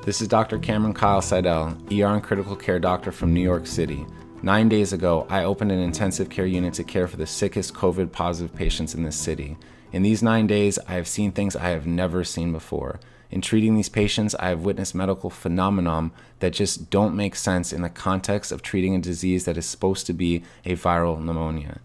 This is Dr. Cameron Kyle Seidel, ER and critical care doctor from New York City. 9 days ago, I opened an intensive care unit to care for the sickest COVID-positive patients in this city. In these 9 days, I have seen things I have never seen before. In treating these patients, I have witnessed medical phenomenon that just don't make sense in the context of treating a disease that is supposed to be a viral pneumonia.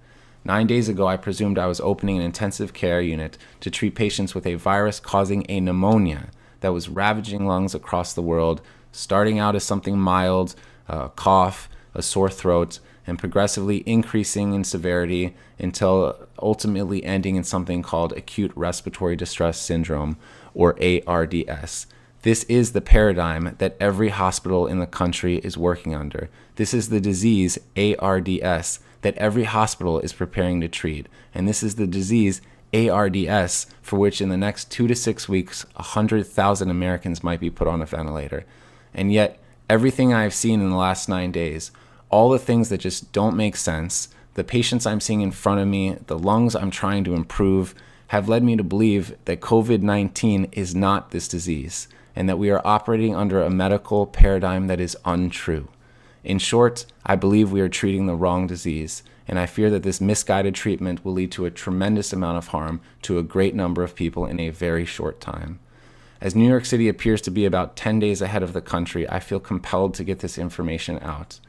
9 days ago, I presumed I was opening an intensive care unit to treat patients with a virus causing a pneumonia that was ravaging lungs across the world, starting out as something mild, a cough, a sore throat, and progressively increasing in severity until ultimately ending in something called acute respiratory distress syndrome, or ARDS. This is the paradigm that every hospital in the country is working under. This is the disease, ARDS, that every hospital is preparing to treat. And this is the disease, ARDS, for which in the next 2 to 6 weeks, 100,000 Americans might be put on a ventilator. And yet, everything I've seen in the last 9 days, all the things that just don't make sense, the patients I'm seeing in front of me, the lungs I'm trying to improve, have led me to believe that COVID-19 is not this disease, and that we are operating under a medical paradigm that is untrue. In short, I believe we are treating the wrong disease, and I fear that this misguided treatment will lead to a tremendous amount of harm to a great number of people in a very short time. As New York City appears to be about 10 days ahead of the country, I feel compelled to get this information out.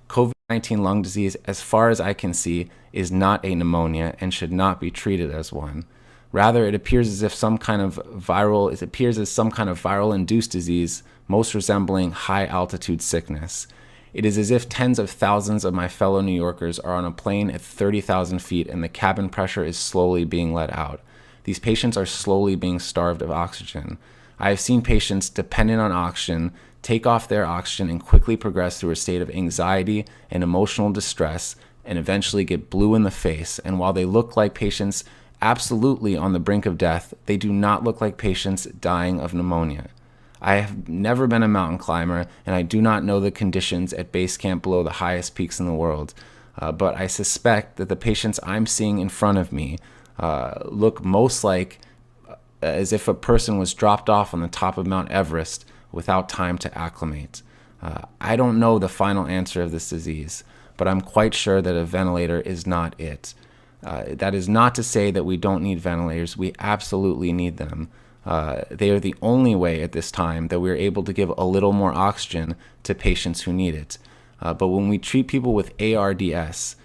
COVID-19 lung disease, as far as I can see, is not a pneumonia and should not be treated as one. Rather, it appears as some kind of viral-induced disease, most resembling high-altitude sickness. It is as if tens of thousands of my fellow New Yorkers are on a plane at 30,000 feet and the cabin pressure is slowly being let out. These patients are slowly being starved of oxygen. I have seen patients dependent on oxygen take off their oxygen and quickly progress through a state of anxiety and emotional distress and eventually get blue in the face. And while they look like patients absolutely on the brink of death, they do not look like patients dying of pneumonia. I have never been a mountain climber, and I do not know the conditions at base camp below the highest peaks in the world. But I suspect that the patients I'm seeing in front of me look most like as if a person was dropped off on the top of Mount Everest without time to acclimate. I don't know the final answer of this disease, but I'm quite sure that a ventilator is not it. That is not to say that we don't need ventilators. We absolutely need them. They are the only way at this time that we're able to give a little more oxygen to patients who need it. But when we treat people with ARDS,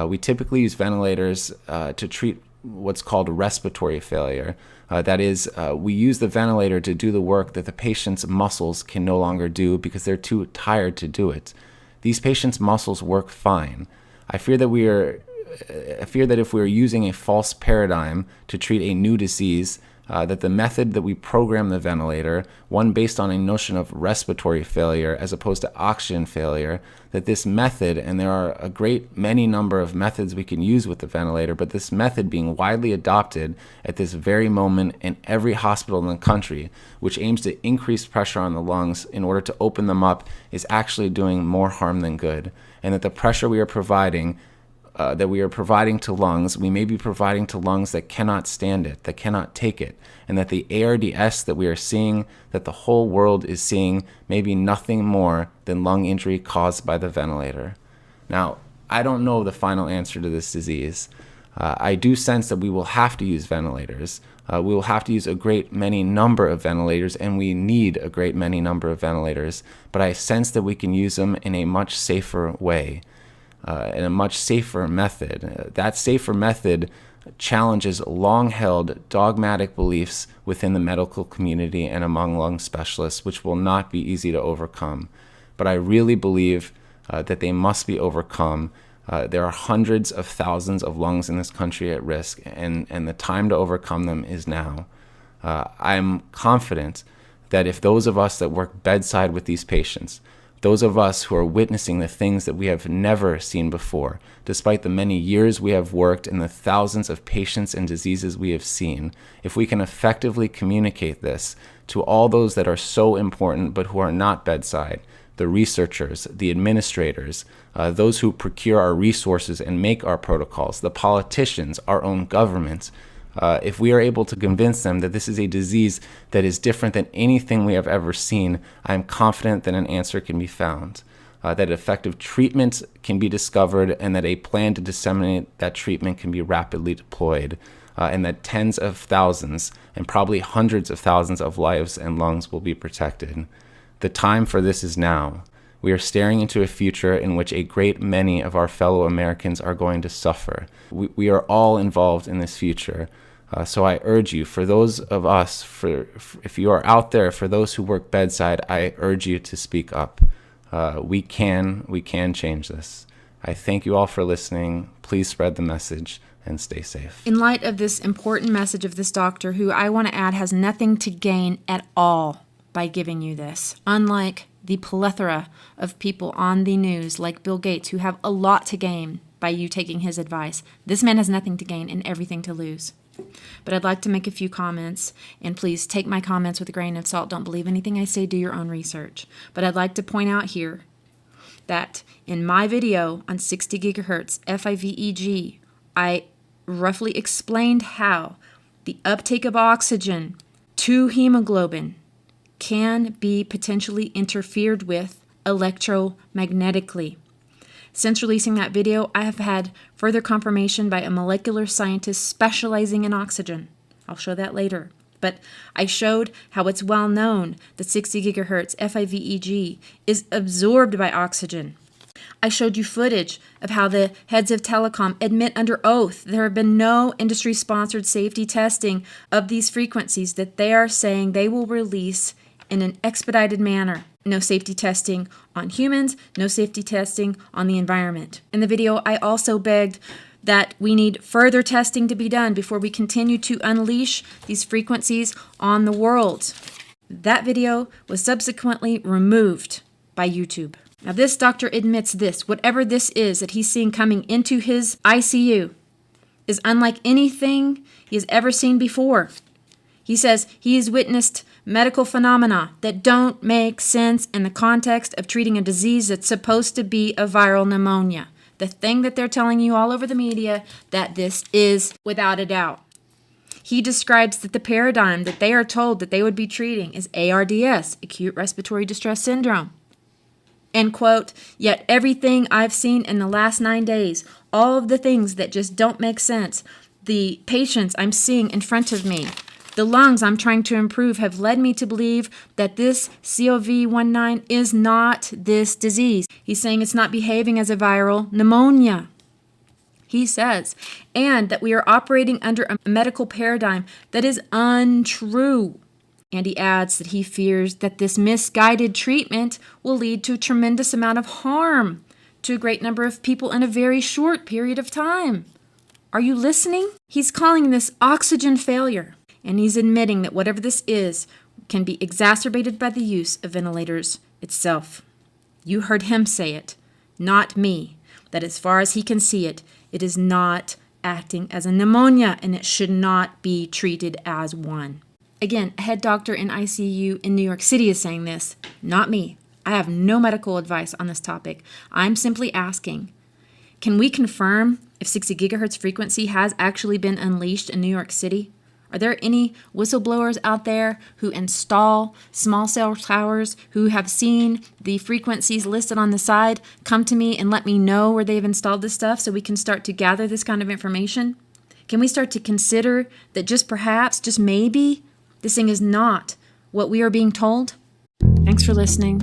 we typically use ventilators to treat what's called respiratory failure. That is, we use the ventilator to do the work that the patient's muscles can no longer do because they're too tired to do it. These patients' muscles work fine. I fear that if we are using a false paradigm to treat a new disease, that the method that we program the ventilator, one based on a notion of respiratory failure as opposed to oxygen failure, that this method, and there are a great many number of methods we can use with the ventilator, but this method being widely adopted at this very moment in every hospital in the country, which aims to increase pressure on the lungs in order to open them up, is actually doing more harm than good. And that the pressure we are providing to lungs, we may be providing to lungs that cannot stand it, that cannot take it, and that the ARDS that we are seeing, that the whole world is seeing, may be nothing more than lung injury caused by the ventilator. Now, I don't know the final answer to this disease. I do sense that we will have to use ventilators. We will have to use a great many number of ventilators, and we need a great many number of ventilators, but I sense that we can use them in a much safer way. In a much safer method. That safer method challenges long-held dogmatic beliefs within the medical community and among lung specialists, which will not be easy to overcome. But I really believe that they must be overcome. There are hundreds of thousands of lungs in this country at risk, and the time to overcome them is now. I'm confident that if those of us that work bedside with these patients, those of us who are witnessing the things that we have never seen before, despite the many years we have worked and the thousands of patients and diseases we have seen, if we can effectively communicate this to all those that are so important but who are not bedside, the researchers, the administrators, those who procure our resources and make our protocols, the politicians, our own government, If we are able to convince them that this is a disease that is different than anything we have ever seen, I am confident that an answer can be found, that effective treatment can be discovered, and that a plan to disseminate that treatment can be rapidly deployed, and that tens of thousands and probably hundreds of thousands of lives and lungs will be protected. The time for this is now. We are staring into a future in which a great many of our fellow Americans are going to suffer. We are all involved in this future. So I urge you, for those of us, if you are out there, for those who work bedside, I urge you to speak up. We can change this. I thank you all for listening. Please spread the message and stay safe. In light of this important message of this doctor, who I want to add has nothing to gain at all by giving you this, unlike the plethora of people on the news like Bill Gates who have a lot to gain by you taking his advice, this man has nothing to gain and everything to lose. But I'd like to make a few comments, and please take my comments with a grain of salt. Don't believe anything I say, do your own research. But I'd like to point out here that in my video on 60 gigahertz FIVEG, I roughly explained how the uptake of oxygen to hemoglobin can be potentially interfered with electromagnetically. Since releasing that video, I have had further confirmation by a molecular scientist specializing in oxygen. I'll show that later. But I showed how it's well known that 60 gigahertz FIVEG is absorbed by oxygen. I showed you footage of how the heads of telecom admit under oath there have been no industry-sponsored safety testing of these frequencies that they are saying they will release in an expedited manner. No safety testing on humans, no safety testing on the environment. In the video, I also begged that we need further testing to be done before we continue to unleash these frequencies on the world. That video was subsequently removed by YouTube. Now this doctor admits this, whatever this is that he's seeing coming into his ICU is unlike anything he has ever seen before. He says he has witnessed medical phenomena that don't make sense in the context of treating a disease that's supposed to be a viral pneumonia. The thing that they're telling you all over the media that this is without a doubt. He describes that the paradigm that they are told that they would be treating is ARDS, acute respiratory distress syndrome. And quote, yet everything I've seen in the last 9 days, all of the things that just don't make sense, the patients I'm seeing in front of me, the lungs I'm trying to improve have led me to believe that this COVID-19 is not this disease. He's saying it's not behaving as a viral pneumonia. He says, and that we are operating under a medical paradigm that is untrue. And he adds that he fears that this misguided treatment will lead to a tremendous amount of harm to a great number of people in a very short period of time. Are you listening? He's calling this oxygen failure. And he's admitting that whatever this is can be exacerbated by the use of ventilators itself. You heard him say it, not me, that as far as he can see it, it is not acting as a pneumonia and it should not be treated as one. Again, a head doctor in ICU in New York City is saying this, not me. I have no medical advice on this topic. I'm simply asking, can we confirm if 60 gigahertz frequency has actually been unleashed in New York City? Are there any whistleblowers out there who install small cell towers who have seen the frequencies listed on the side come to me and let me know where they've installed this stuff so we can start to gather this kind of information? Can we start to consider that just perhaps, just maybe, this thing is not what we are being told? Thanks for listening.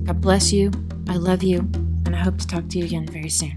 God bless you. I love you. And I hope to talk to you again very soon.